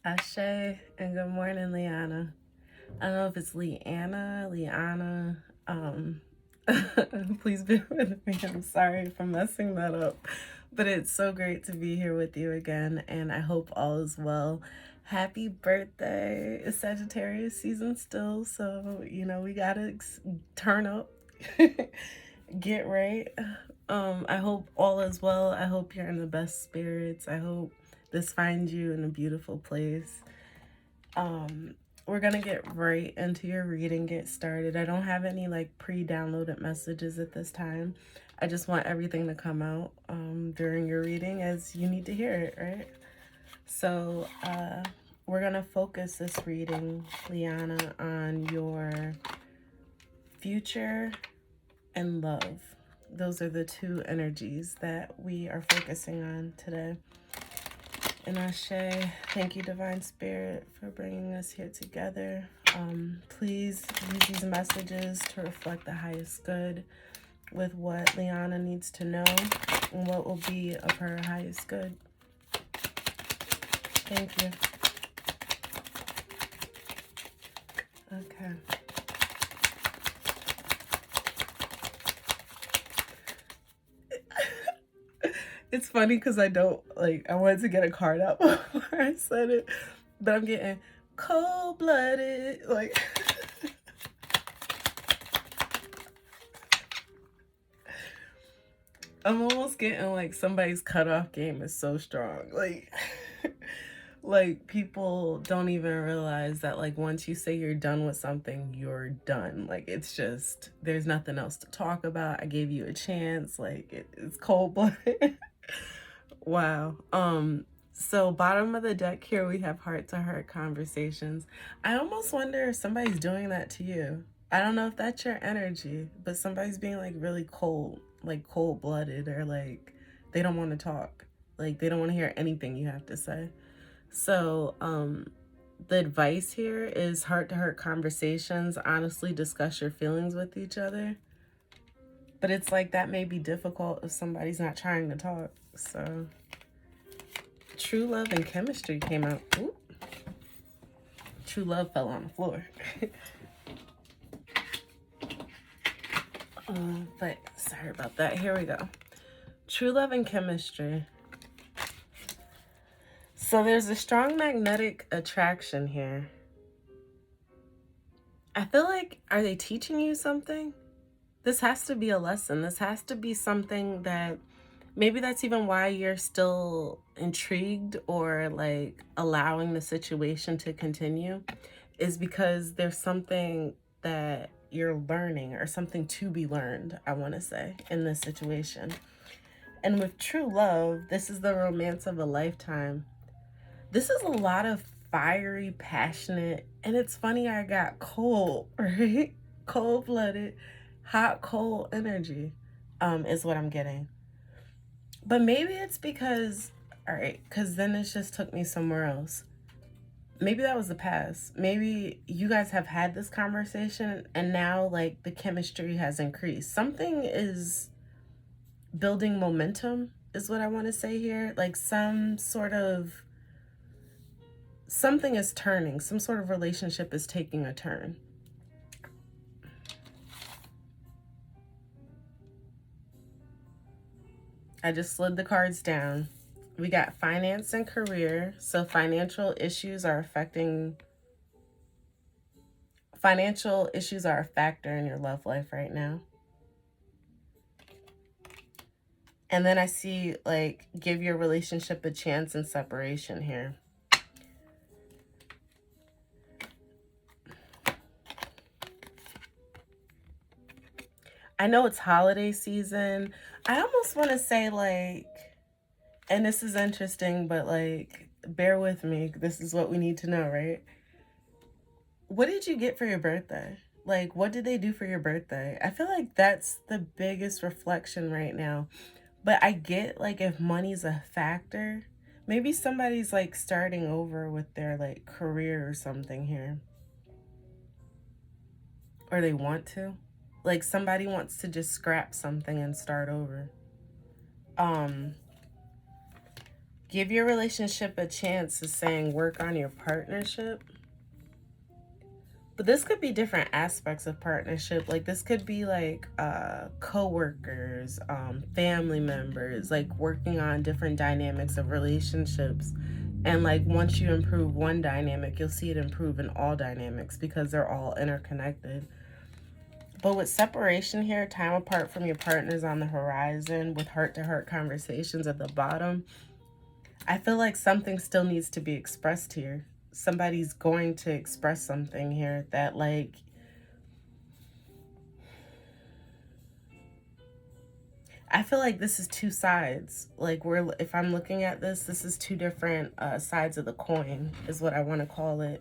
Ashe, and good morning, Leanna. I don't know if it's Leanna. Um, please bear with me. I'm sorry for messing that up. But it's so great to be here with you again, and I hope all is well. Happy birthday. It's Sagittarius season still, so, we gotta turn up, get right. I hope all is well. I hope you're in the best spirits. I hope this finds you in a beautiful place. We're gonna get right into your reading, get started. I don't have any like pre-downloaded messages at this time. I just want everything to come out during your reading as you need to hear it, right? So we're gonna focus this reading, Leanna, on your future and love. Those are the two energies that we are focusing on today. And Ashe, thank you, Divine Spirit, for bringing us here together. Please use these messages to reflect the highest good with what Leanna needs to know and what will be of her highest good. Thank you. Okay. It's funny because I wanted to get a card out before I said it, but I'm getting cold-blooded, like... I'm almost getting like somebody's cutoff game is so strong. Like people don't even realize that like once you say you're done with something, you're done. Like it's just, there's nothing else to talk about. I gave you a chance. Like it's cold-blooded. Wow. So bottom of the deck here, we have heart-to-heart conversations. I almost wonder if somebody's doing that to you. I don't know if that's your energy, but somebody's being like really cold, like cold-blooded, or like they don't want to talk. Like they don't want to hear anything you have to say. So, the advice here is heart-to-heart conversations. Honestly, discuss your feelings with each other. But it's like that may be difficult if somebody's not trying to talk. So, true love and chemistry came out. Ooh. True love fell on the floor. But sorry about that. Here we go. True love and chemistry. So there's a strong magnetic attraction here. I feel like, are they teaching you something? This has to be a lesson. This has to be something that maybe that's even why you're still intrigued or like allowing the situation to continue, is because there's something that you're learning or something to be learned, I want to say, in this situation. And with true love, this is the romance of a lifetime. This is a lot of fiery, passionate, and it's funny I got cold, right? Cold-blooded, hot, cold energy is what I'm getting. But maybe it's because, all right, because then it just took me somewhere else. Maybe that was the past. Maybe you guys have had this conversation and now like the chemistry has increased. Something is building momentum is what I want to say here. Like something is turning. Some sort of relationship is taking a turn. I just slid the cards down. We got finance and career. So financial issues are a factor in your love life right now. And then I see like give your relationship a chance in separation here. I know it's holiday season. I almost want to say like, and this is interesting, but like, bear with me. This is what we need to know, right? What did you get for your birthday? Like, what did they do for your birthday? I feel like that's the biggest reflection right now. But I get like if money's a factor, maybe somebody's like starting over with their like career or something here. Or they want to. Like somebody wants to just scrap something and start over. Give your relationship a chance is saying work on your partnership. But this could be different aspects of partnership. Like this could be like co-workers, family members, like working on different dynamics of relationships. And like once you improve one dynamic, you'll see it improve in all dynamics because they're all interconnected. But with separation here, time apart from your partners on the horizon with heart-to-heart conversations at the bottom, I feel like something still needs to be expressed here. Somebody's going to express something here that like I feel like this is two sides. Like if I'm looking at this, this is two different sides of the coin is what I want to call it.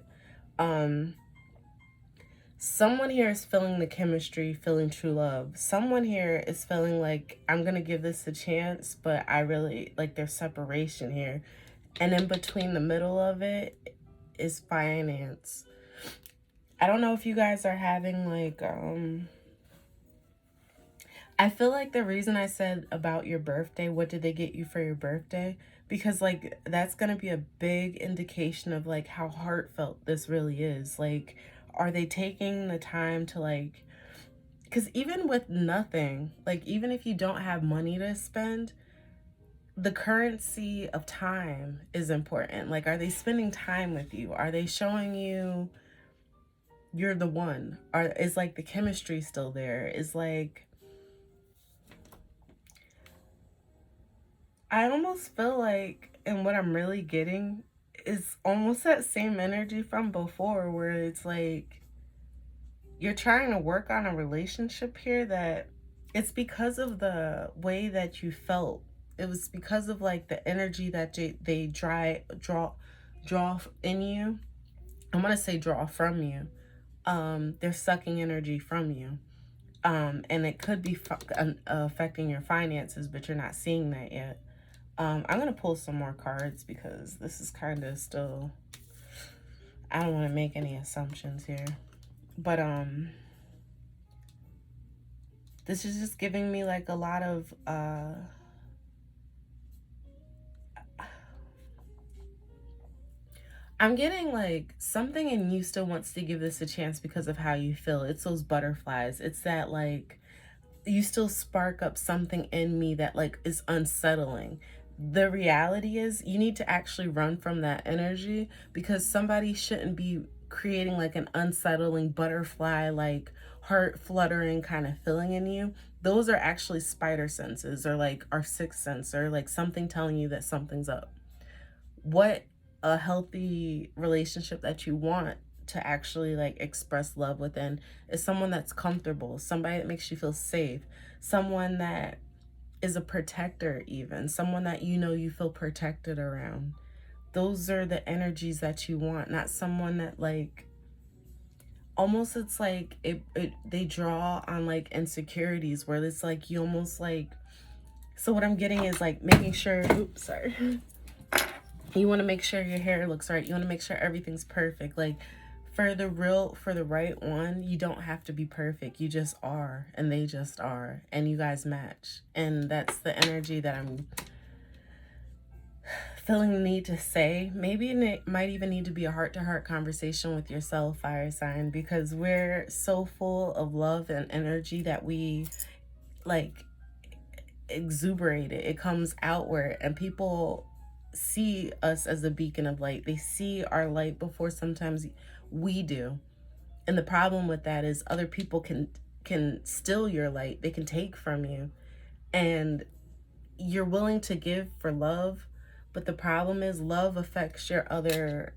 Someone here is feeling the chemistry, feeling true love. Someone here is feeling like I'm going to give this a chance, but I really like there's separation here. And in between the middle of it is finance. I don't know if you guys are having like I feel like the reason I said about your birthday, what did they get you for your birthday? Because like that's going to be a big indication of like how heartfelt this really is. Like are they taking the time to like, because even with nothing, like even if you don't have money to spend, the currency of time is important. Like are they spending time with you? Are they showing you you're the one? Is like the chemistry still there? Is like, I almost feel like, and what I'm really getting is almost that same energy from before where it's like you're trying to work on a relationship here that it's because of the way that you felt. It was because of like the energy that they draw in you. I want to say draw from you. They're sucking energy from you. And it could be affecting your finances, but you're not seeing that yet. I'm going to pull some more cards because this is kind of still, I don't want to make any assumptions here. But this is just giving me like a lot of I'm getting like something in you still wants to give this a chance because of how you feel. It's those butterflies. It's that like you still spark up something in me that like is unsettling. The reality is you need to actually run from that energy because somebody shouldn't be creating like an unsettling butterfly, like heart fluttering kind of feeling in you. Those are actually spider senses or like our sixth sense or like something telling you that something's up. What a healthy relationship that you want to actually like express love within is someone that's comfortable, somebody that makes you feel safe, someone that is a protector, even someone that you know you feel protected around. Those are the energies that you want, not someone that like almost it's like they draw on like insecurities where it's like you almost like, so what I'm getting is like making sure, oops, sorry. You want to make sure your hair looks right. You want to make sure everything's perfect. Like for the right one, you don't have to be perfect. You just are, and they just are, and you guys match. And that's the energy that I'm feeling the need to say. Maybe it might even need to be a heart-to-heart conversation with yourself, fire sign, because we're so full of love and energy that we like exuberate it. It comes outward, and people see us as a beacon of light. They see our light before sometimes we do. And the problem with that is other people can steal your light. They can take from you. And you're willing to give for love, but the problem is love affects your other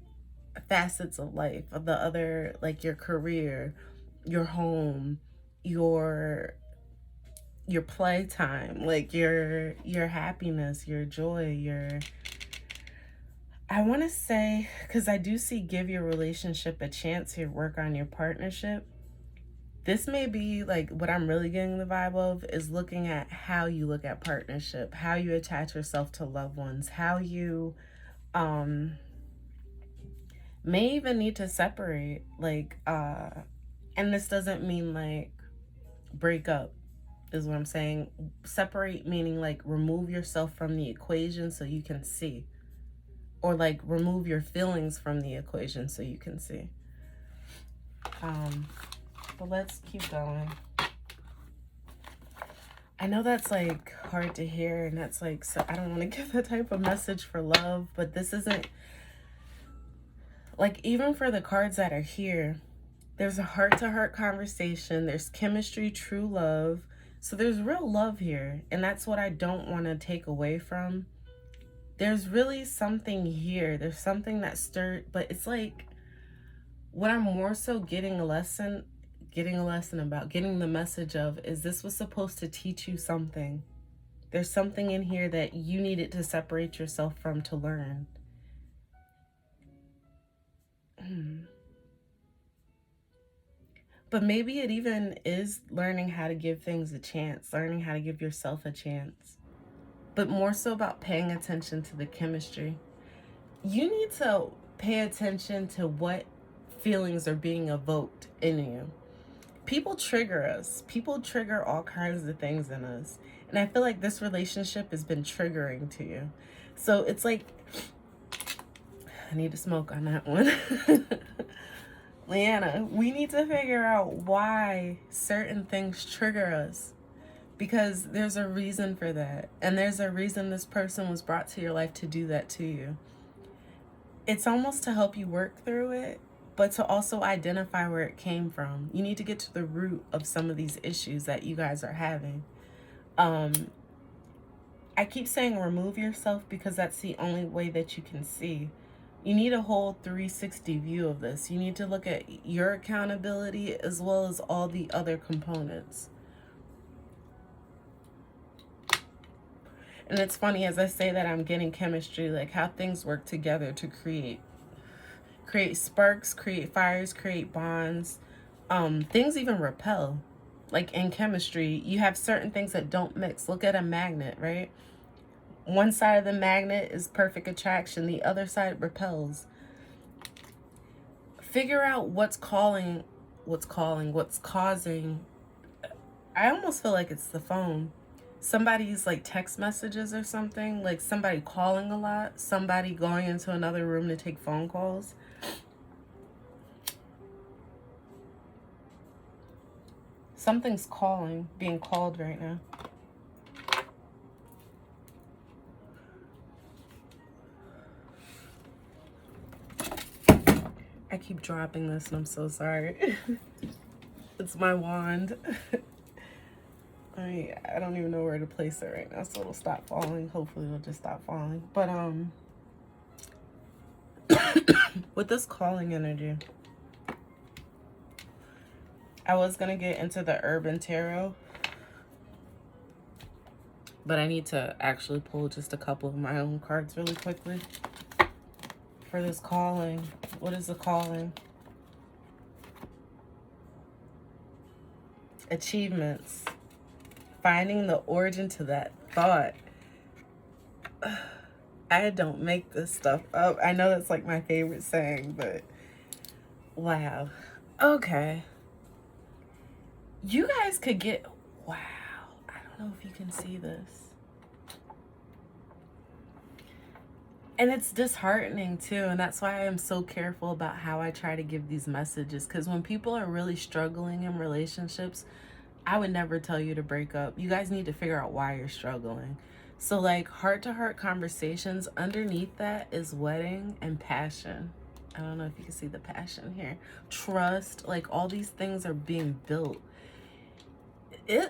facets of life, of the other, like your career, your home, your playtime, like your happiness, your joy, your, I want to say, because I do see give your relationship a chance here, work on your partnership. This may be like what I'm really getting the vibe of is looking at how you look at partnership, how you attach yourself to loved ones, how you may even need to separate, like and this doesn't mean like break up is what I'm saying. Separate meaning like remove yourself from the equation so you can see. or like remove your feelings from the equation so you can see. But let's keep going. I know that's like hard to hear, and that's like, so I don't want to give that type of message for love, but this isn't like, even for the cards that are here, there's a heart-to-heart conversation, there's chemistry, true love. So there's real love here, and that's what I don't want to take away from. There's really something here. There's something that stirred, but it's like what I'm more so getting a lesson about, getting the message of, is this was supposed to teach you something. There's something in here that you needed to separate yourself from to learn. But maybe it even is learning how to give things a chance, learning how to give yourself a chance. But more so about paying attention to the chemistry. You need to pay attention to what feelings are being evoked in you. People trigger us. People trigger all kinds of things in us. And I feel like this relationship has been triggering to you. So it's like, I need to smoke on that one. Leanna, we need to figure out why certain things trigger us. Because there's a reason for that. And there's a reason this person was brought to your life to do that to you. It's almost to help you work through it, but to also identify where it came from. You need to get to the root of some of these issues that you guys are having. I keep saying remove yourself because that's the only way that you can see. You need a whole 360 view of this. You need to look at your accountability as well as all the other components. And it's funny, as I say that, I'm getting chemistry, like how things work together to create sparks, create fires, create bonds. Things even repel. Like in chemistry, you have certain things that don't mix. Look at a magnet, right? One side of the magnet is perfect attraction. The other side repels. Figure out what's causing. I almost feel like it's the phone. Somebody's like text messages or something, like somebody calling a lot, somebody going into another room to take phone calls. Something's being called right now. I keep dropping this and I'm so sorry. It's my wand. I don't even know where to place it right now, so it'll stop falling. Hopefully it'll just stop falling. But with this calling energy, I was gonna get into the Urban Tarot, but I need to actually pull just a couple of my own cards really quickly for this calling. What is the calling? Achievements. Finding the origin to that thought. I don't make this stuff up. I know that's like my favorite saying, but wow. Okay. You guys could get, wow. I don't know if you can see this. And it's disheartening too, and that's why I'm so careful about how I try to give these messages, because when people are really struggling in relationships, I would never tell you to break up. You guys need to figure out why you're struggling. So like heart-to-heart conversations, underneath that is wedding and passion. I don't know if you can see the passion here. Trust, like all these things are being built.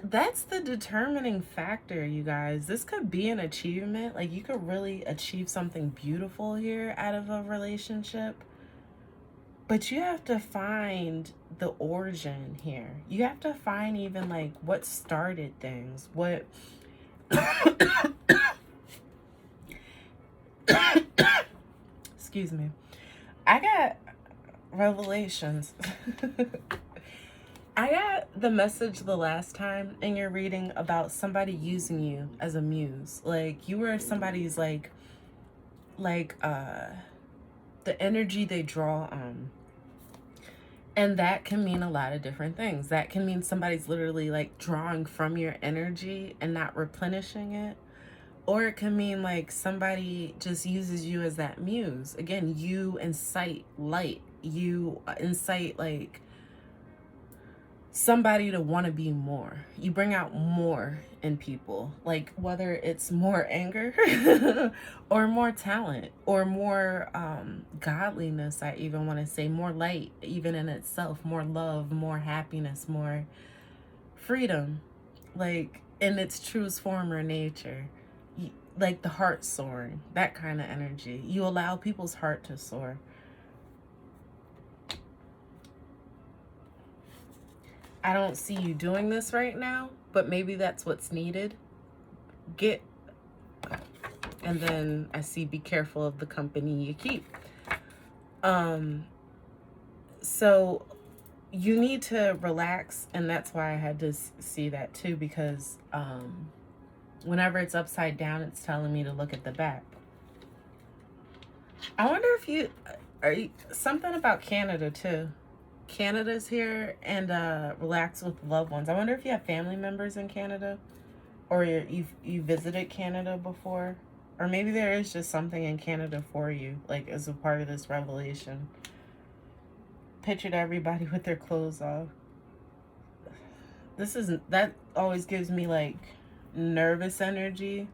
That's the determining factor, you guys. This could be an achievement. Like you could really achieve something beautiful here out of a relationship. But you have to find the origin here. You have to find even like what started things. What excuse me. I got revelations. I got the message the last time in your reading about somebody using you as a muse. Like you were somebody's like the energy they draw on. And that can mean a lot of different things. That can mean somebody's literally like drawing from your energy and not replenishing it. Or it can mean like somebody just uses you as that muse. Again, you incite light. You incite like somebody to want to be more. You bring out more in people, like whether it's more anger or more talent or more godliness. I even want to say more light, even in itself, more love, more happiness, more freedom, like in its truest form or nature. Like the heart soaring, that kind of energy. You allow people's heart to soar. I don't see you doing this right now, but maybe that's what's needed. Get, and then I see be careful of the company you keep. So you need to relax, and that's why I had to see that too, because whenever it's upside down, it's telling me to look at the back. I wonder if something about Canada too. Canada's here, and relax with loved ones. I wonder if you have family members in Canada, or you visited Canada before, or maybe there is just something in Canada for you, like as a part of this revelation. Pictured everybody with their clothes off. That always gives me like nervous energy,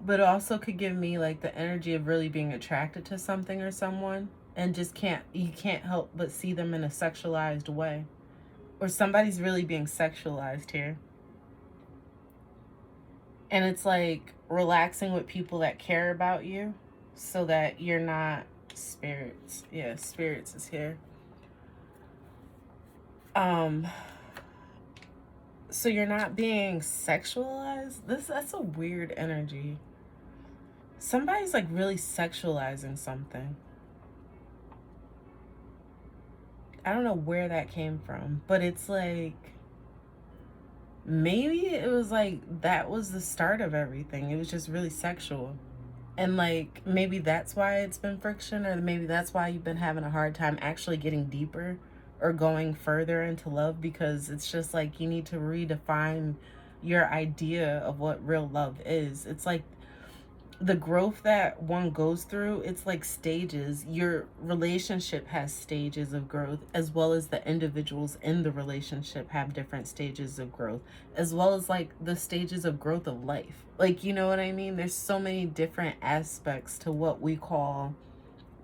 but it also could give me like the energy of really being attracted to something or someone, and just you can't help but see them in a sexualized way, or somebody's really being sexualized here. And it's like relaxing with people that care about you, so that you're not spirits. Yeah, spirits is here. So you're not being sexualized. That's a weird energy. Somebody's like really sexualizing something. I don't know where that came from, but it's like maybe it was like that was the start of everything. It was just really sexual. And like maybe that's why it's been friction, or maybe that's why you've been having a hard time actually getting deeper or going further into love, because it's just like you need to redefine your idea of what real love is. It's like the growth that one goes through, it's like stages. Your relationship has stages of growth, as well as the individuals in the relationship have different stages of growth, as well as like the stages of growth of life. Like, you know what I mean? There's so many different aspects to what we call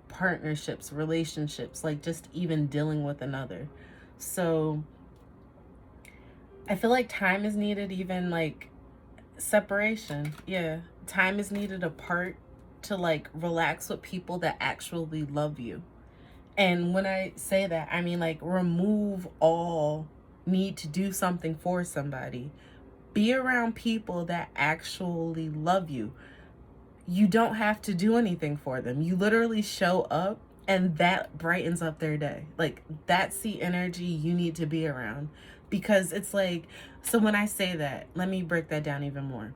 partnerships, relationships, like just even dealing with another. So I feel like time is needed, even like separation. Yeah, time is needed apart to like relax with people that actually love you. And when I say that, I mean like remove all need to do something for somebody. Be around people that actually love you. You don't have to do anything for them. You literally show up, and that brightens up their day. Like that's the energy you need to be around, because it's like, so when I say that, let me break that down even more.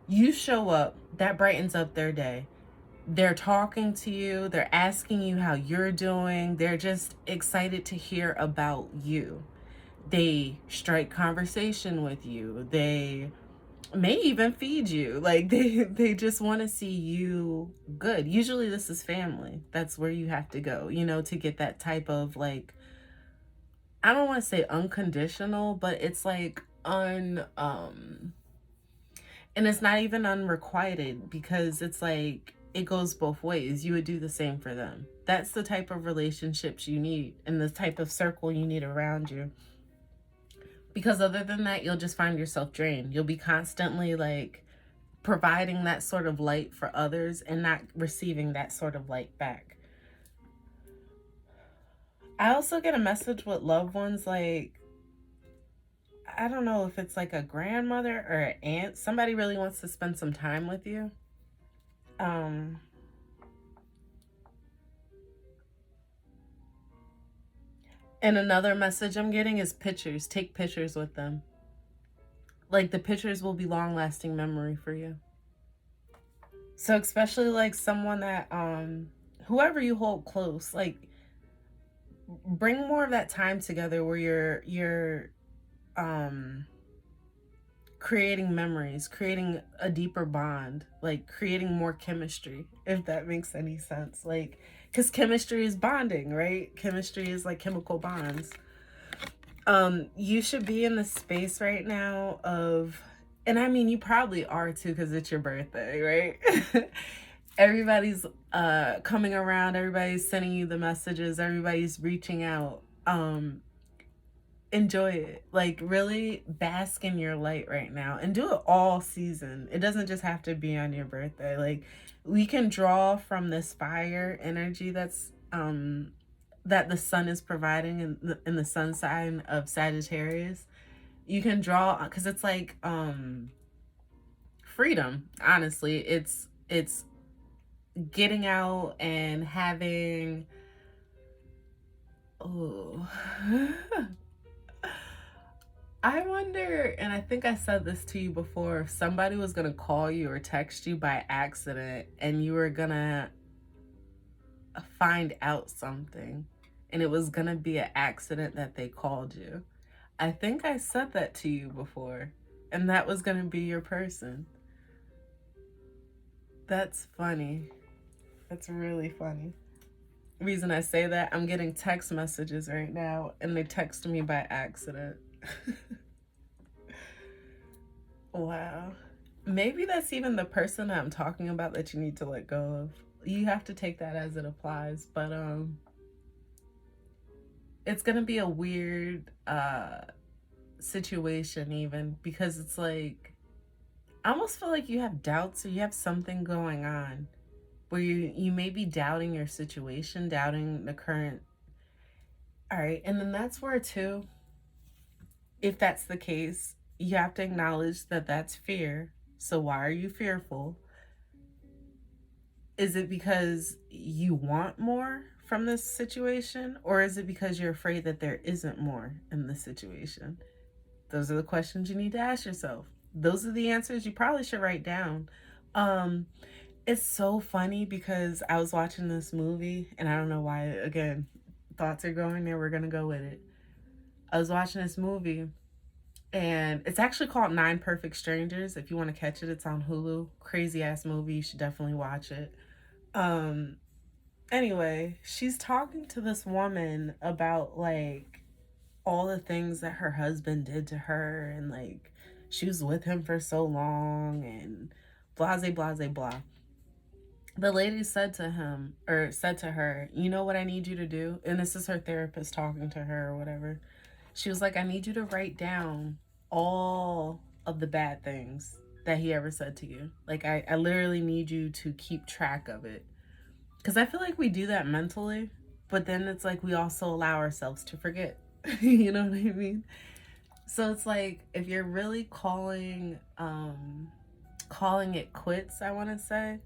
You show up, that brightens up their day. They're talking to you, they're asking you how you're doing, they're just excited to hear about you. They strike conversation with you. They may even feed you. Like they just want to see you good. Usually this is family. That's where you have to go, to get that type of like, I don't want to say unconditional, but it's like and it's not even unrequited, because it's like it goes both ways. You would do the same for them. That's the type of relationships you need, and the type of circle you need around you. Because other than that, you'll just find yourself drained. You'll be constantly like providing that sort of light for others and not receiving that sort of light back. I also get a message with loved ones, like, I don't know if it's like a grandmother or an aunt. Somebody really wants to spend some time with you. And another message I'm getting is pictures. Take pictures with them. Like the pictures will be long lasting memory for you. So especially like someone that whoever you hold close, like bring more of that time together where you're creating memories, creating a deeper bond, like creating more chemistry, if that makes any sense. Like, because chemistry is bonding, right? Chemistry is like chemical bonds. You should be in the space right now of, and I mean, you probably are too, because it's your birthday, right? Everybody's coming around, everybody's sending you the messages, everybody's reaching out. Enjoy it. Like, really bask in your light right now and do it all season. It doesn't just have to be on your birthday. Like, we can draw from this fire energy that the sun is providing in the sun sign of Sagittarius. You can draw because it's like freedom. Honestly, it's getting out and having, oh. I wonder, and I think I said this to you before, if somebody was going to call you or text you by accident and you were going to find out something and it was going to be an accident that they called you. I think I said that to you before, and that was going to be your person. That's funny. That's really funny. Reason I say that, I'm getting text messages right now and they text me by accident. Wow. Maybe that's even the person I'm talking about that you need to let go of. You have to take that as it applies, but it's gonna be a weird situation even, because it's like I almost feel like you have doubts or you have something going on where you may be doubting your situation, doubting the current. All right, and then that's where too, if that's the case, you have to acknowledge that that's fear. So why are you fearful? Is it because you want more from this situation, or is it because you're afraid that there isn't more in this situation? Those are the questions you need to ask yourself. Those are the answers you probably should write down. It's so funny because I was watching this movie, and I don't know why, again, thoughts are going there, we're gonna go with it. I was watching this movie, and it's actually called Nine Perfect Strangers. If you want to catch it, it's on Hulu. Crazy ass movie, you should definitely watch it. Um, anyway, she's talking to this woman about like all the things that her husband did to her, and like she was with him for so long, and blase blase blah. The lady said to him, or said to her, you know what I need you to do? And this is her therapist talking to her or whatever. She was like, I need you to write down all of the bad things that he ever said to you. Like, I literally need you to keep track of it. Because I feel like we do that mentally, but then it's like we also allow ourselves to forget. You know what I mean? So it's like, if you're really calling it quits, I want to say,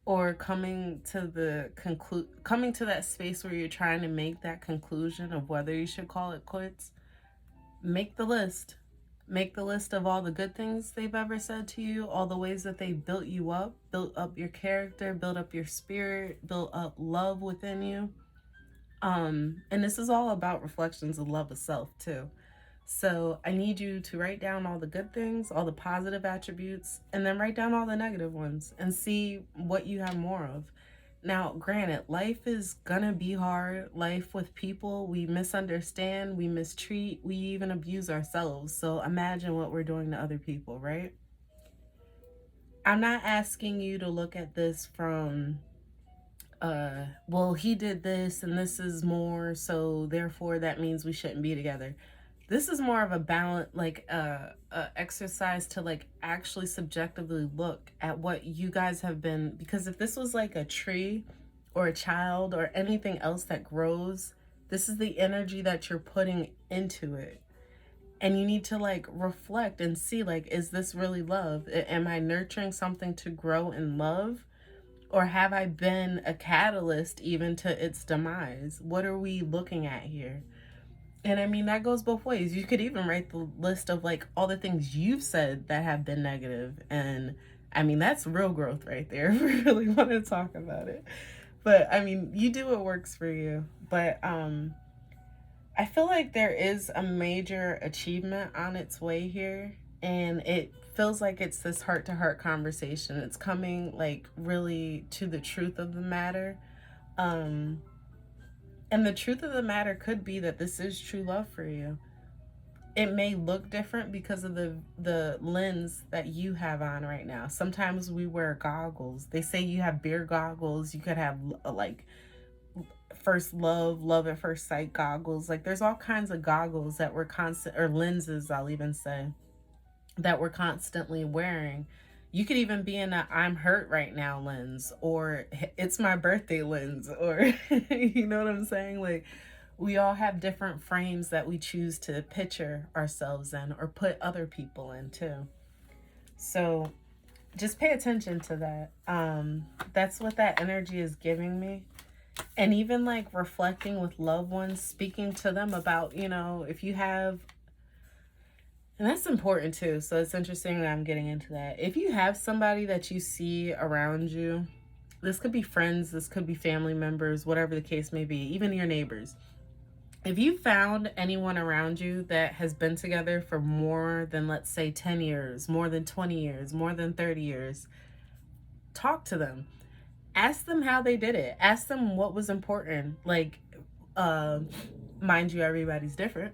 or coming to that space where you're trying to make that conclusion of whether you should call it quits, make the list. Make the list of all the good things they've ever said to you, all the ways that they built you up, built up your character, built up your spirit, built up love within you. And this is all about reflections of love of self too. So I need you to write down all the good things, all the positive attributes, and then write down all the negative ones and see what you have more of. Now, granted, life is gonna be hard. Life with people, we misunderstand, we mistreat, we even abuse ourselves. So imagine what we're doing to other people, right? I'm not asking you to look at this from, well, he did this and this is more, so therefore that means we shouldn't be together. This is more of a balance, like a exercise to like actually subjectively look at what you guys have been. Because if this was like a tree or a child or anything else that grows, this is the energy that you're putting into it. And you need to like reflect and see, like, is this really love? Am I nurturing something to grow in love? Or have I been a catalyst even to its demise? What are we looking at here? And I mean, that goes both ways. You could even write the list of like all the things you've said that have been negative. And I mean, that's real growth right there if we really want to talk about it. But I mean, you do what works for you. But I feel like there is a major achievement on its way here. and it feels like it's this heart-to-heart conversation. It's coming like really to the truth of the matter. And the truth of the matter could be that this is true love for you. It may look different because of the lens that you have on right now. Sometimes we wear goggles. They say you have beer goggles. You could have like first love at first sight goggles. Like there's all kinds of goggles that we're constant, or lenses, I'll even say, that we're constantly wearing. You could even be in a I'm hurt right now lens, or it's my birthday lens, or you know what I'm saying? Like we all have different frames that we choose to picture ourselves in or put other people in too. So just pay attention to that. That's what that energy is giving me. And even like reflecting with loved ones, speaking to them about, you know, if you have, and that's important too. So it's interesting that I'm getting into that. If you have somebody that you see around you, this could be friends, this could be family members, whatever the case may be, even your neighbors. If you found anyone around you that has been together for more than, let's say, 10 years, more than 20 years, more than 30 years, talk to them. Ask them how they did it. Ask them what was important. Like, mind you, everybody's different.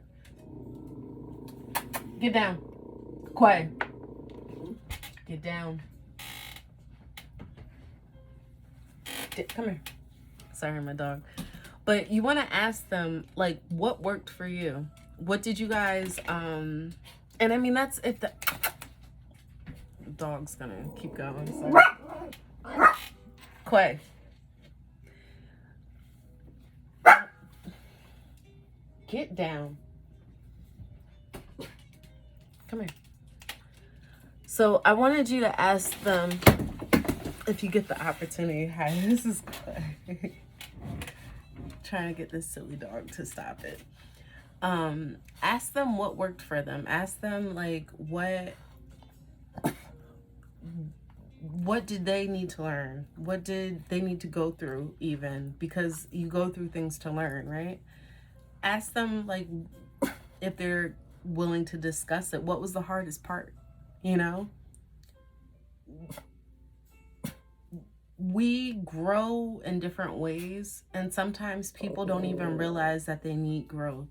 Get down. Quiet. Get down. Come here. Sorry, my dog. But you want to ask them, like, what worked for you? What did you guys, and I mean, that's if the dog's gonna keep going. Sorry. Quay. Get down. Come here. So I wanted you to ask them, if you get the opportunity. Hi, this is Quay. Trying to get this silly dog to stop it. Ask them what worked for them. Ask them like what did they need to learn? What did they need to go through, even? Because you go through things to learn, right? Ask them like if they're willing to discuss it. What was the hardest part? You know? We grow in different ways, and sometimes people don't even realize that they need growth.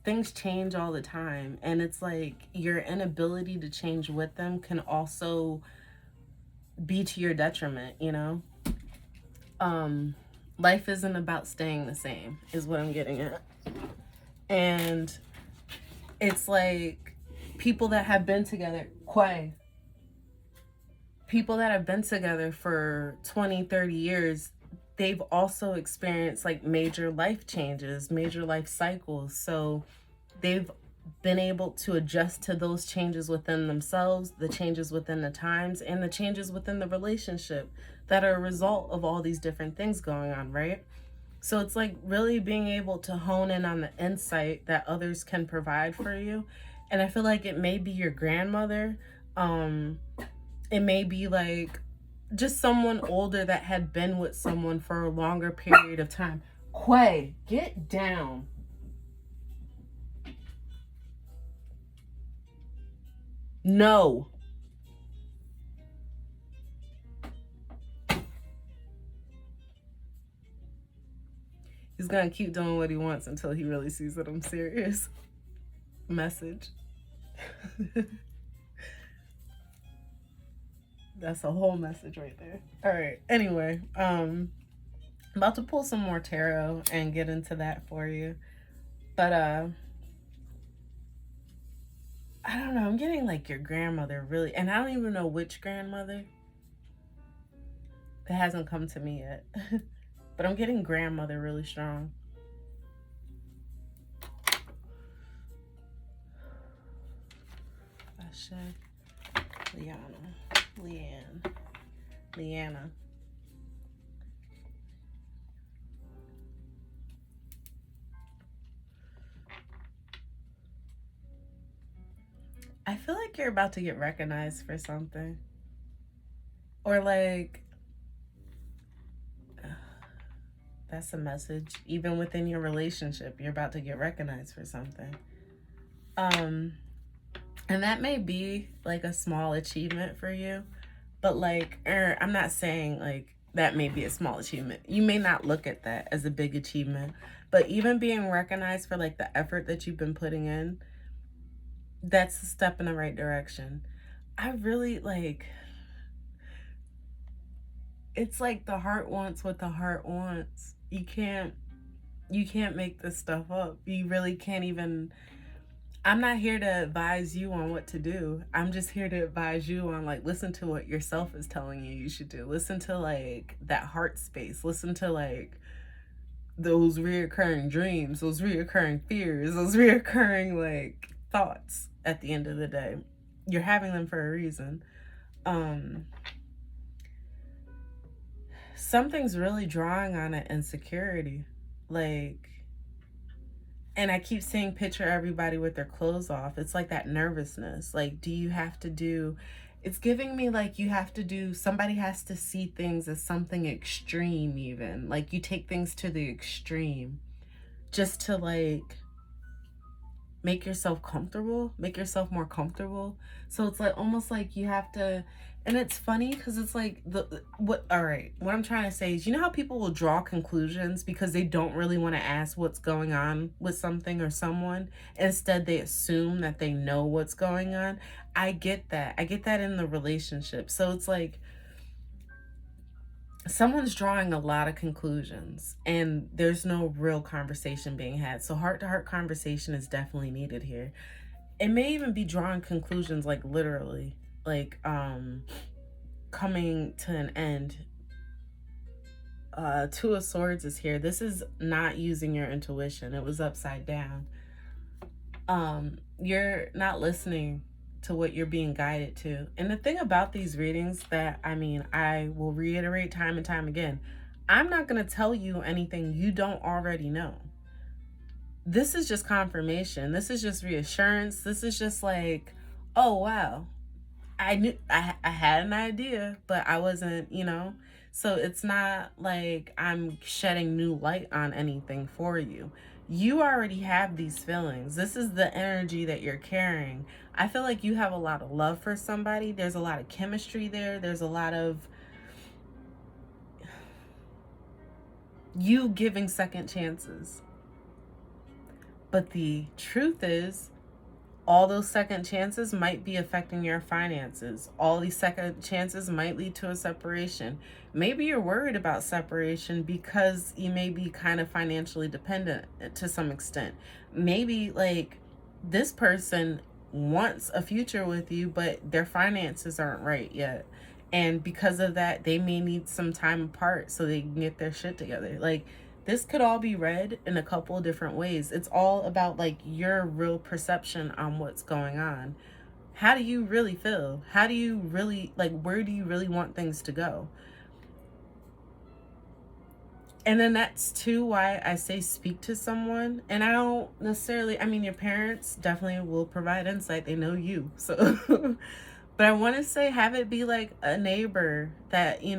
Things change all the time, and it's like your inability to change with them can also be to your detriment, you know? Life isn't about staying the same, is what I'm getting at. And it's like people that have been together, people that have been together for 20, 30 years, they've also experienced like major life changes, major life cycles. So they've been able to adjust to those changes within themselves, the changes within the times, and the changes within the relationship that are a result of all these different things going on, right? So it's like really being able to hone in on the insight that others can provide for you. And I feel like it may be your grandmother. It may be like just someone older that had been with someone for a longer period of time. Quay, get down. No. He's gonna keep doing what he wants until he really sees that I'm serious. Message. That's a whole message right there. All right. Anyway, I'm about to pull some more tarot and get into that for you. But I don't know. I'm getting like your grandmother really, and I don't even know which grandmother. It hasn't come to me yet. But I'm getting grandmother really strong. Leanna. I feel like you're about to get recognized for something. Or like, that's a message. Even within your relationship, you're about to get recognized for something. And that may be like a small achievement for you, but like, I'm not saying like that may be a small achievement. You may not look at that as a big achievement, but even being recognized for like the effort that you've been putting in, that's a step in the right direction. I really like, it's like the heart wants what the heart wants. You can't make this stuff up. You really can't even. I'm not here to advise you on what to do. I'm just here to advise you on like, listen to what yourself is telling you should do. Listen to like that heart space. Listen to like those reoccurring dreams, those reoccurring fears, those reoccurring like thoughts. At the end of the day, you're having them for a reason. um Something's really drawing on an insecurity, like, and I keep saying picture everybody with their clothes off. It's like that nervousness. Like, do you have to do, it's giving me like you have to do, somebody has to see things as something extreme, even. Like, you take things to the extreme just to like make yourself comfortable, make yourself more comfortable. So it's like almost like you have to, and it's funny because it's like all right, what I'm trying to say is, you know how people will draw conclusions because they don't really want to ask what's going on with something or someone. Instead, they assume that they know what's going on. I get that. I get that in the relationship. So it's like someone's drawing a lot of conclusions and there's no real conversation being had. So heart to heart conversation is definitely needed here. It may even be drawing conclusions like literally, like coming to an end. Two of Swords is here. This is not using your intuition. It was upside down. You're not listening to what you're being guided to. And the thing about these readings that, I mean, I will reiterate time and time again, I'm not going to tell you anything you don't already know. This is just confirmation. This is just reassurance. This is just like, oh, wow. I knew I had an idea, but I wasn't, so it's not like I'm shedding new light on anything for you. You already have these feelings. This is the energy that you're carrying. I feel like you have a lot of love for somebody. There's a lot of chemistry there. There's a lot of you giving second chances. But the truth is, all those second chances might be affecting your finances. All these second chances might lead to a separation. Maybe you're worried about separation because you may be kind of financially dependent to some extent. Maybe like this person wants a future with you, but their finances aren't right yet. And because of that, they may need some time apart so they can get their shit together. Like, this could all be read in a couple of different ways. It's all about like your real perception on what's going on. How do you really feel? How do you really, like, where do you really want things to go? And then that's too why I say speak to someone. And I don't necessarily, I mean, your parents definitely will provide insight. They know you. So but I want to say have it be like a neighbor that, you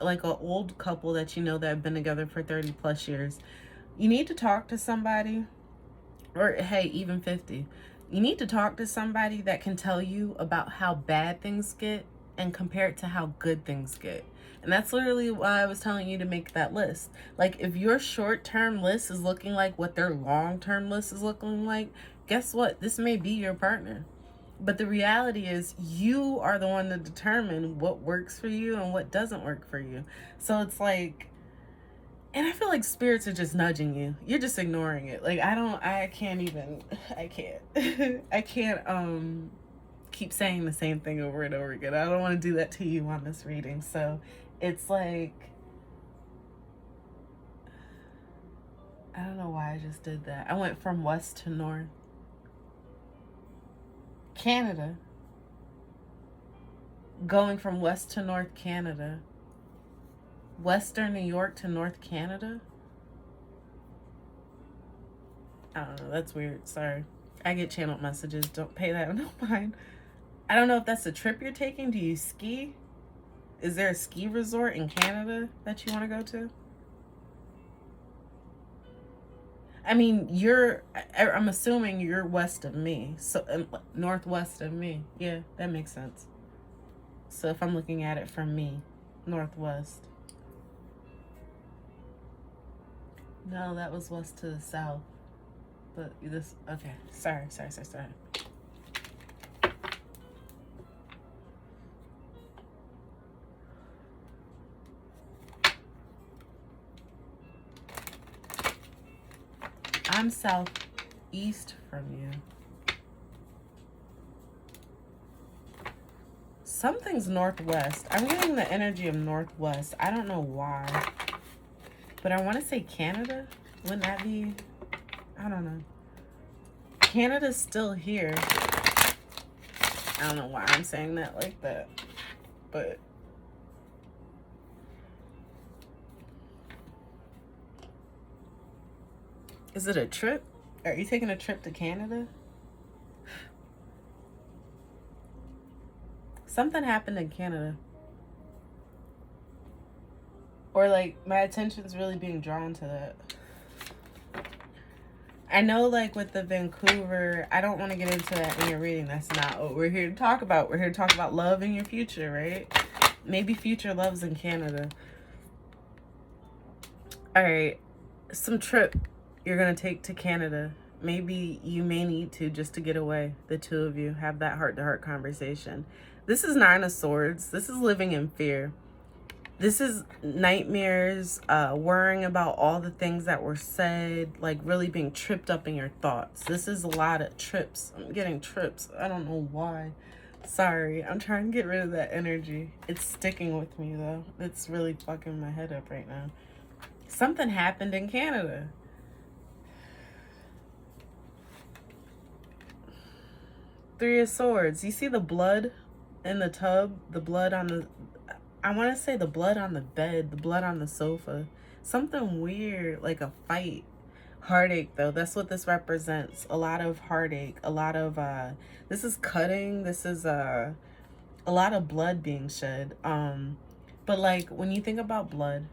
like an old couple that you know that have been together for 30 plus years. You need to talk to somebody, or hey, even 50. You need to talk to somebody that can tell you about how bad things get and compare it to how good things get. And that's literally why I was telling you to make that list. Like, if your short-term list is looking like what their long-term list is looking like, guess what? This may be your partner. But the reality is you are the one to determine what works for you and what doesn't work for you. So it's like, and I feel like spirits are just nudging you. You're just ignoring it. Like, I can't keep saying the same thing over and over again. I don't want to do that to you on this reading. So it's like, I don't know why I just did that. I went from west to north. Canada. Going from west to north Canada. Western New York to North Canada? I don't know. That's weird. Sorry. I get channeled messages. Don't pay that no mind. I don't know if that's a trip you're taking. Do you ski? Is there a ski resort in Canada that you want to go to? I mean, I'm assuming you're west of me. So, northwest of me. Yeah, that makes sense. So if I'm looking at it from me, northwest. No, that was west to the south. But this, okay. Sorry. I'm southeast from you. Something's northwest. I'm getting the energy of northwest. I don't know why. But I want to say Canada. Wouldn't that be? I don't know. Canada's still here. I don't know why I'm saying that like that. But is it a trip? Are you taking a trip to Canada? Something happened in Canada. Or like my attention's really being drawn to that. I know, like, with the Vancouver, I don't want to get into that in your reading. That's not what we're here to talk about. We're here to talk about love in your future, right? Maybe future loves in Canada. All right. Some trip you're going to take to Canada. Maybe you may need to just to get away. The two of you have that heart-to-heart conversation. This is Nine of Swords. This is living in fear. This is nightmares, worrying about all the things that were said, like really being tripped up in your thoughts. This is a lot of trips. I'm getting trips. I don't know why. Sorry. I'm trying to get rid of that energy. It's sticking with me, though. It's really fucking my head up right now. Something happened in Canada. Three of Swords. You see the blood in the tub? The blood on the... I want to say the blood on the bed, the blood on the sofa. Something weird, like a fight. Heartache, though. That's what this represents. A lot of heartache. A lot of, this is cutting. This is, a lot of blood being shed. But, like, when you think about blood,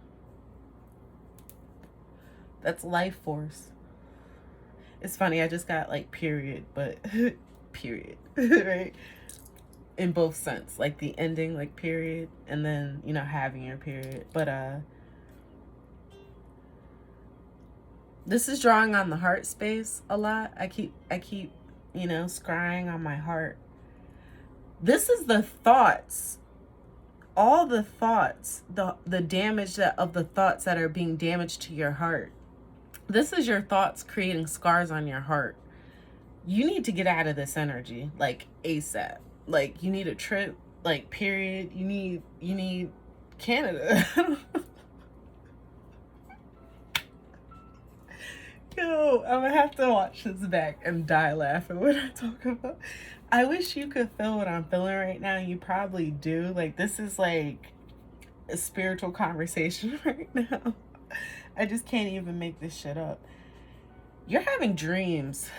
that's life force. It's funny, I just got, like, period, but period, right? In both sense, like the ending, like period, and then, you know, having your period. But this is drawing on the heart space a lot. I keep you know, scrying on my heart. This is the thoughts, all the thoughts, the damage of the thoughts that are being damaged to your heart. This is your thoughts creating scars on your heart. You need to get out of this energy, like ASAP. Like, you need a trip, like, period. You need Canada. Yo, I'm gonna have to watch this back and die laughing when I talk about. I wish you could feel what I'm feeling right now. You probably do. Like, this is like a spiritual conversation right now. I just can't even make this shit up. You're having dreams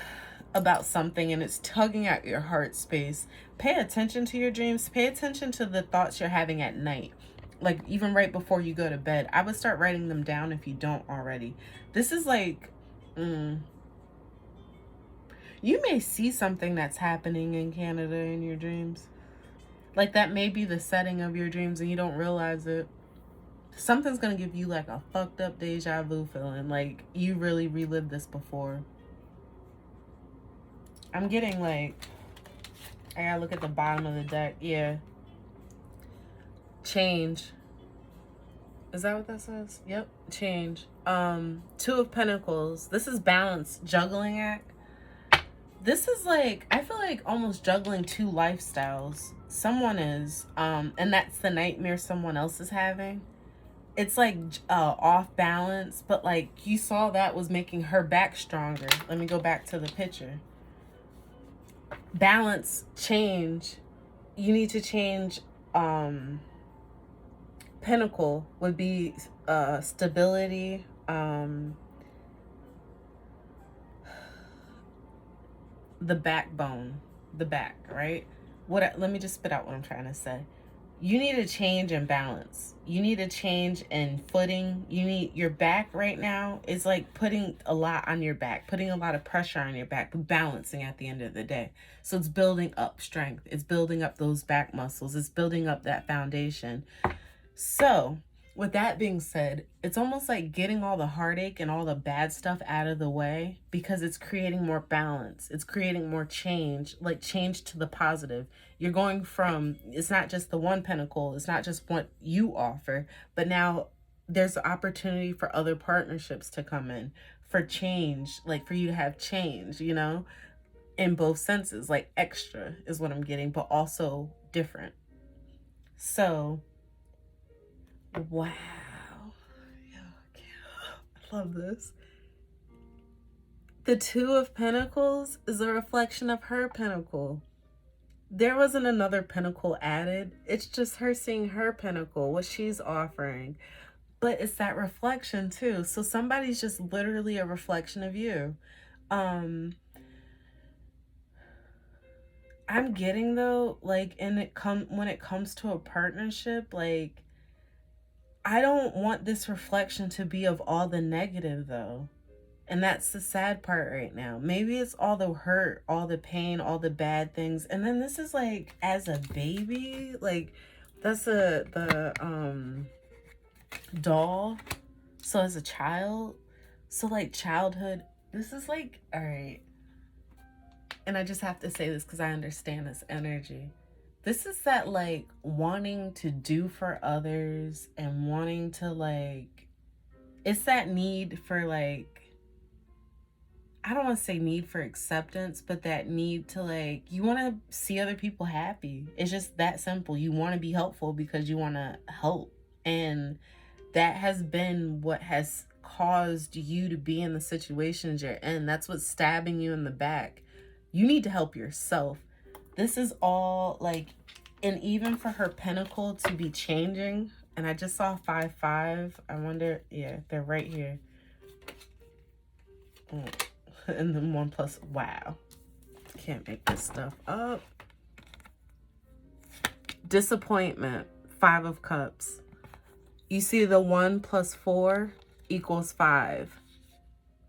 about something and it's tugging at your heart space. Pay attention to your dreams. Pay attention to the thoughts you're having at night. Like, even right before you go to bed. I would start writing them down if you don't already. This is like, you may see something that's happening in Canada in your dreams. Like, that may be the setting of your dreams and you don't realize it. Something's gonna give you like a fucked up deja vu feeling. Like, you really relived this before. I'm getting like, I gotta look at the bottom of the deck. Yeah. Change. Is that what that says? Yep. Change. Two of Pentacles. This is balance, juggling act. This is like, I feel like almost juggling two lifestyles. Someone is, and that's the nightmare someone else is having. It's like off balance, but like you saw that was making her back stronger. Let me go back to the picture. Balance, change. You need to change. Pinnacle would be stability, the backbone, the back, right? Let me just spit out what I'm trying to say. you need a change in balance. You need a change in footing. You need your back right now is like putting a lot on your back, putting a lot of pressure on your back, but balancing at the end of the day. So it's building up strength. It's building up those back muscles. It's building up that foundation. So, with that being said, it's almost like getting all the heartache and all the bad stuff out of the way because it's creating more balance. It's creating more change, like change to the positive. You're going from, it's not just the one pentacle, it's not just what you offer, but now there's the opportunity for other partnerships to come in, for change, like for you to have change, you know, in both senses, like extra is what I'm getting, but also different. So, wow. I love this. The Two of Pentacles is a reflection of her pentacle. There wasn't another pentacle added. It's just her seeing her pentacle, what she's offering. But it's that reflection too. So somebody's just literally a reflection of you. I'm getting though, like, when it comes to a partnership, like, I don't want this reflection to be of all the negative though. And that's the sad part right now. Maybe it's all the hurt, all the pain, all the bad things. And then this is like as a baby, like that's the doll. So as a child, so like childhood, this is like, all right. And I just have to say this because I understand this energy. This is that like wanting to do for others and wanting to like, it's that need for like, I don't want to say need for acceptance, but that need to like, you want to see other people happy. It's just that simple. You want to be helpful because you want to help. And that has been what has caused you to be in the situations you're in. That's what's stabbing you in the back. You need to help yourself. This is all like, and even for her pentacle to be changing, and I just saw 5-5. I wonder, yeah, they're right here. And then 1+, wow. Can't make this stuff up. Disappointment, 5 of Cups. You see the 1 + 4 = 5.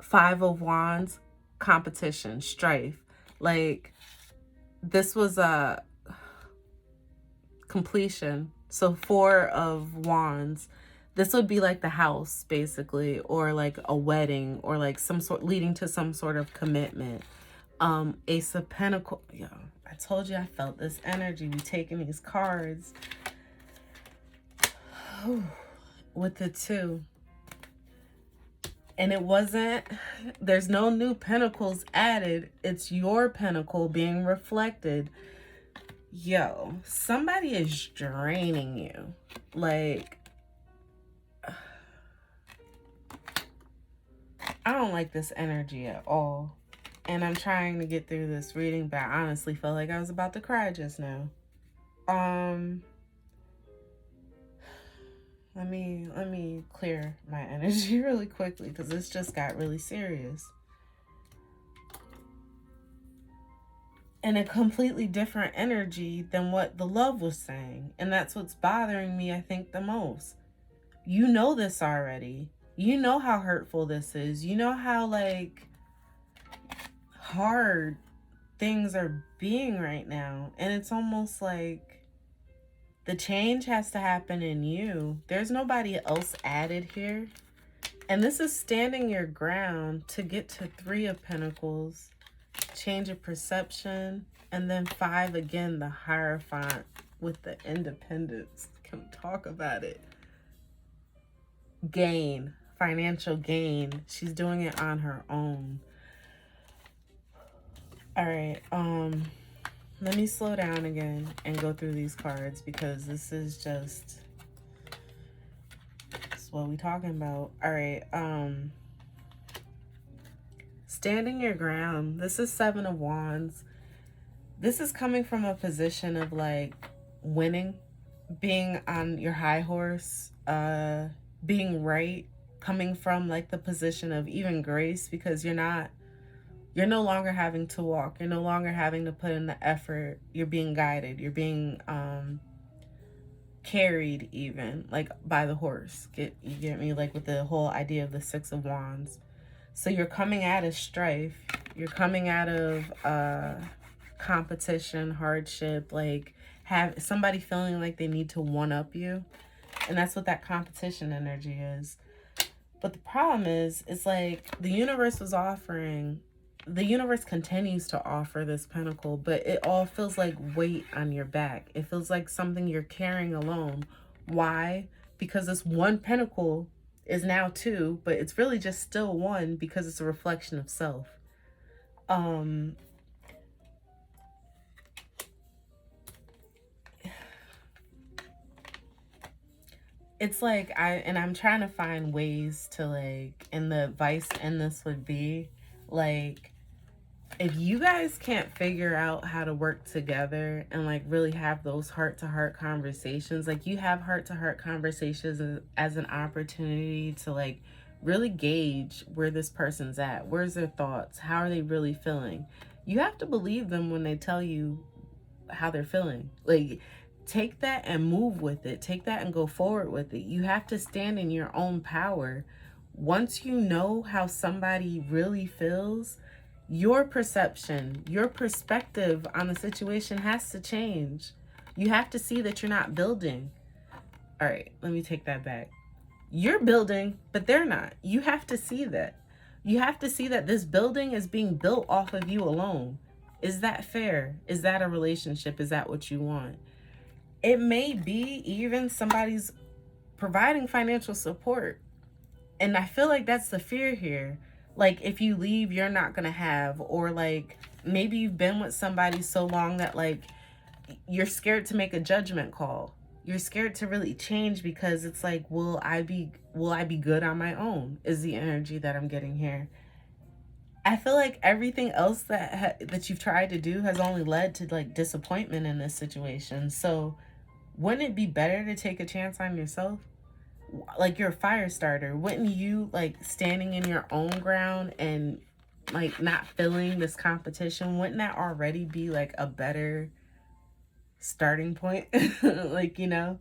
5 of Wands, competition, strife. Like, this was a completion. So 4 of Wands. This would be like the house, basically, or like a wedding, or like some sort, leading to some sort of commitment. Ace of Pentacles. Yo, I told you I felt this energy. We taking these cards. With the 2. And it wasn't, there's no new pentacles added. It's your pentacle being reflected. Yo, somebody is draining you. Like, I don't like this energy at all. And I'm trying to get through this reading, but I honestly felt like I was about to cry just now. Let me clear my energy really quickly because this just got really serious. And a completely different energy than what the love was saying. And that's what's bothering me, I think, the most. You know this already. You know how hurtful this is. You know how, like, hard things are being right now. And it's almost like the change has to happen in you. There's nobody else added here. And this is standing your ground to get to 3 of Pentacles. Change of perception. And then 5 again, the Hierophant with the independence. Can we talk about it? Gain. Financial gain. She's doing it on her own. All right. Let me slow down again and go through these cards because this is just, that's what we talking about. All right. Standing your ground. This is 7 of Wands. This is coming from a position of like winning, being on your high horse, being right, coming from like the position of even grace because you're no longer having to walk. You're no longer having to put in the effort. You're being guided. You're being carried even, like you get me, like with the whole idea of the Six of Wands. So you're coming out of strife, you're coming out of competition, hardship, like have somebody feeling like they need to one up you, and that's what that competition energy is. But the problem is, it's like the universe continues to offer this pentacle, but it all feels like weight on your back. It feels like something you're carrying alone. Why? Because this one pentacle is now two, but it's really just still one because it's a reflection of self. It's like I'm trying to find ways to, like, and the advice in this would be like, if you guys can't figure out how to work together and like really have those heart-to-heart conversations, like you have heart-to-heart conversations as an opportunity to like really gauge where this person's at, where's their thoughts, how are they really feeling. You have to believe them when they tell you how they're feeling. Like, take that and move with it. Take that and go forward with it. You have to stand in your own power. Once you know how somebody really feels, your perception, your perspective on the situation has to change. You have to see that you're not building. All right, let me take that back. You're building, but they're not. You have to see that. You have to see that this building is being built off of you alone. Is that fair? Is that a relationship? Is that what you want? It may be even somebody's providing financial support. And I feel like that's the fear here. Like, if you leave, you're not going to have, or like maybe you've been with somebody so long that like you're scared to make a judgment call. You're scared to really change because it's like, will I be good on my own? Is the energy that I'm getting here. I feel like everything else that you've tried to do has only led to like disappointment in this situation. So wouldn't it be better to take a chance on yourself? Like, you're a fire starter. Wouldn't you, like, standing in your own ground and like not feeling this competition, wouldn't that already be like a better starting point? Like, you know,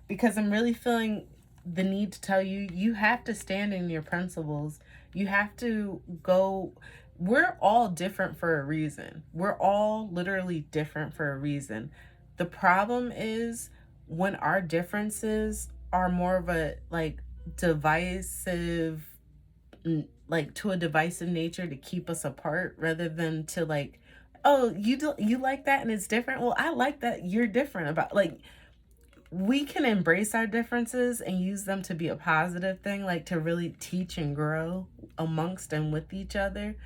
because I'm really feeling the need to tell you, you have to stand in your principles. You have to go. We're all different for a reason. We're all literally different for a reason. The problem is when our differences are more of a like divisive, like to a divisive nature to keep us apart, rather than to like, oh, you like that and it's different, well, I like that you're different. About like, we can embrace our differences and use them to be a positive thing, like to really teach and grow amongst and with each other.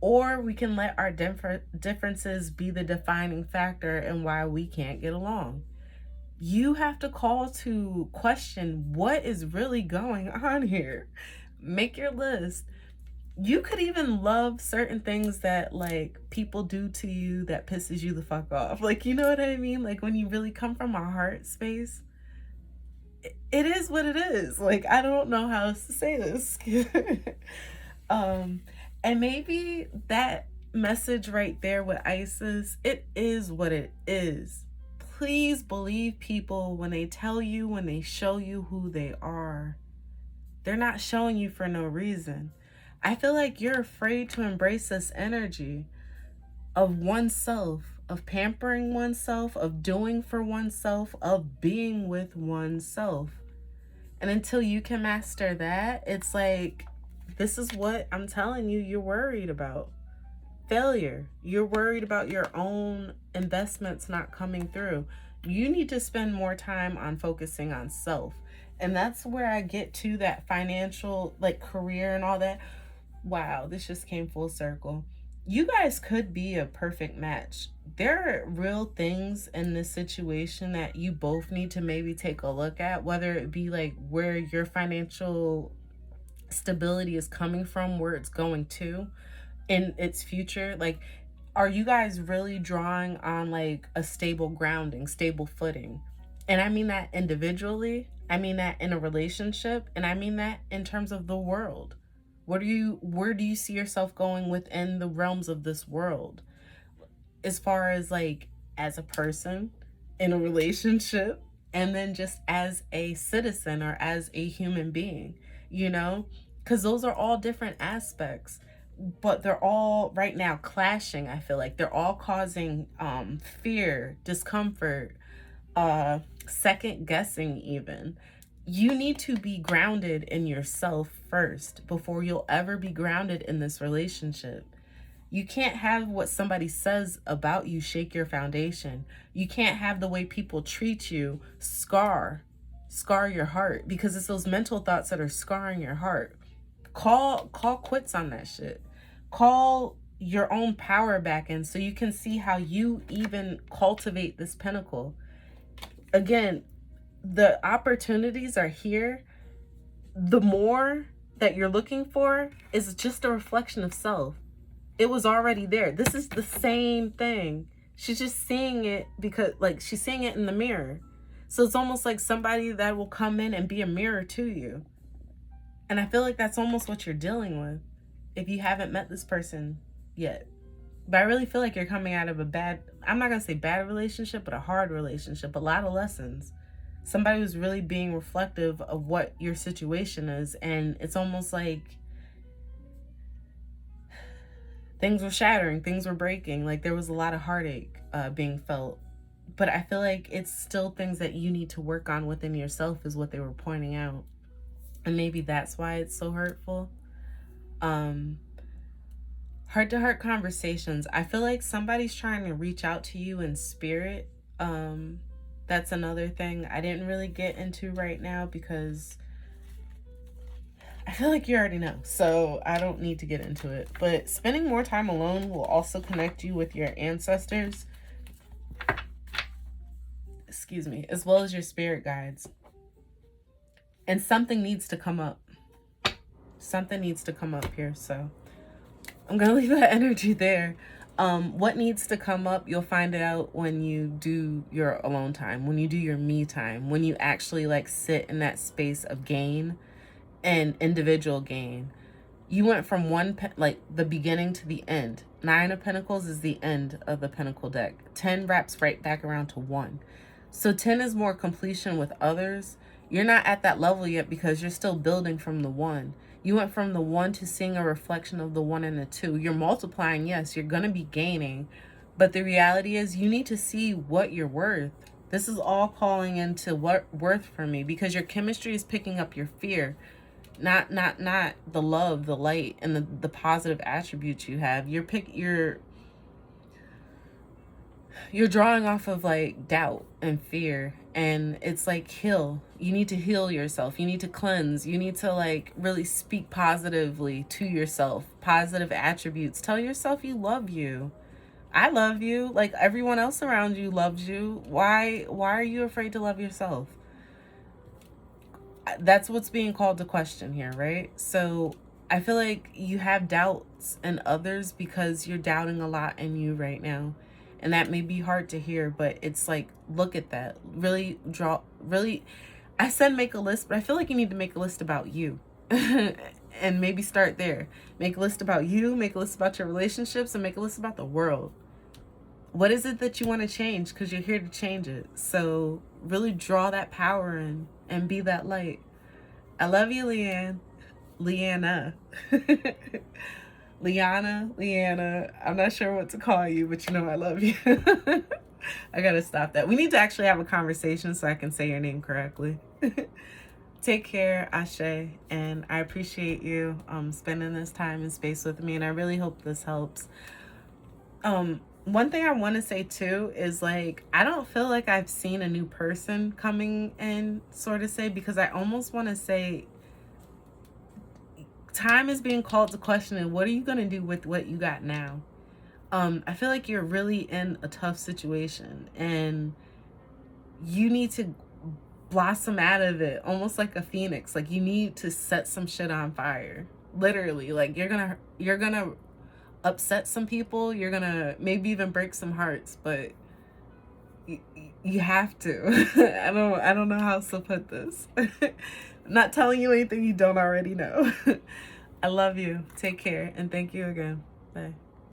Or we can let our differences be the defining factor in why we can't get along. You have to call to question what is really going on here. Make your list. You could even love certain things that like people do to you that pisses you the fuck off. Like, you know what I mean? Like, when you really come from a heart space, it is what it is. Like, I don't know how else to say this. And maybe that message right there with Isis, it is what it is. Please believe people when they tell you, when they show you who they are. They're not showing you for no reason. I feel like you're afraid to embrace this energy of oneself, of pampering oneself, of doing for oneself, of being with oneself. And until you can master that, it's like, this is what I'm telling you, you're worried about. Failure. You're worried about your own investments not coming through. You need to spend more time on focusing on self. And that's where I get to that financial, like, career and all that. Wow, this just came full circle. You guys could be a perfect match. There are real things in this situation that you both need to maybe take a look at, whether it be like where your financial stability is coming from, where it's going to in its future. Like, are you guys really drawing on like a stable grounding, stable footing? And I mean that individually, I mean that in a relationship, and I mean that in terms of the world. Where do you see yourself going within the realms of this world, as far as like as a person, in a relationship, and then just as a citizen or as a human being, you know, because those are all different aspects, but they're all right now clashing. I feel like they're all causing fear, discomfort, second guessing even. You need to be grounded in yourself first before you'll ever be grounded in this relationship. You can't have what somebody says about you shake your foundation. You can't have the way people treat you scar your heart, because it's those mental thoughts that are scarring your heart. Call quits on that shit. Call your own power back in so you can see how you even cultivate this pinnacle. Again, the opportunities are here. The more that you're looking for is just a reflection of self. It was already there. This is the same thing. She's just seeing it because, like, she's seeing it in the mirror. So it's almost like somebody that will come in and be a mirror to you. And I feel like that's almost what you're dealing with if you haven't met this person yet. But I really feel like you're coming out of a bad, I'm not going to say bad relationship, but a hard relationship. A lot of lessons. Somebody who's really being reflective of what your situation is. And it's almost like things were shattering, things were breaking. Like there was a lot of heartache being felt. But I feel like it's still things that you need to work on within yourself is what they were pointing out. And maybe that's why it's so hurtful. Heart-to-heart conversations. I feel like somebody's trying to reach out to you in spirit. That's another thing I didn't really get into right now because I feel like you already know, so I don't need to get into it. But spending more time alone will also connect you with your ancestors, excuse me, as well as your spirit guides. And something needs to come up. Something needs to come up here, so I'm going to leave that energy there. What needs to come up, you'll find it out when you do your alone time, when you do your me time, when you actually like sit in that space of gain and individual gain. You went from like the beginning to the end. 9 of Pentacles is the end of the Pentacle deck. 10 wraps right back around to 1. So 10 is more completion with others. You're not at that level yet because you're still building from the 1. You went from the 1 to seeing a reflection of the 1 and the 2. You're multiplying, yes, you're going to be gaining. But the reality is you need to see what you're worth. This is all calling into what worth for me, because your chemistry is picking up your fear. Not the love, the light, and the positive attributes you have. You're drawing off of like doubt and fear, and it's like heal. You need to heal yourself. You need to cleanse. You need to like really speak positively to yourself. Positive attributes. Tell yourself you love you. I love you. Like everyone else around you loves you. Why are you afraid to love yourself? That's what's being called to question here, right? So I feel like you have doubts in others because you're doubting a lot in you right now. And that may be hard to hear, but it's like, look at that. Really, I said make a list, but I feel like you need to make a list about you. And maybe start there. Make a list about you, make a list about your relationships, and make a list about the world. What is it that you want to change? Because you're here to change it. So really draw that power in and be that light. I love you, Leanna. Leanna. I'm not sure what to call you, but you know I love you. I gotta stop that. We need to actually have a conversation so I can say your name correctly. Take care, Ashe, and I appreciate you spending this time and space with me, and I really hope this helps. One thing I want to say too is like, I don't feel like I've seen a new person coming in, sort of say, because I almost want to say time is being called to question, and what are you going to do with what you got now? I feel like you're really in a tough situation and you need to blossom out of it, almost like a phoenix. Like you need to set some shit on fire, literally. Like you're gonna upset some people, you're gonna maybe even break some hearts, but you have to. I don't know how else to put this. I'm not telling you anything you don't already know. I love you. Take care, and thank you again. Bye.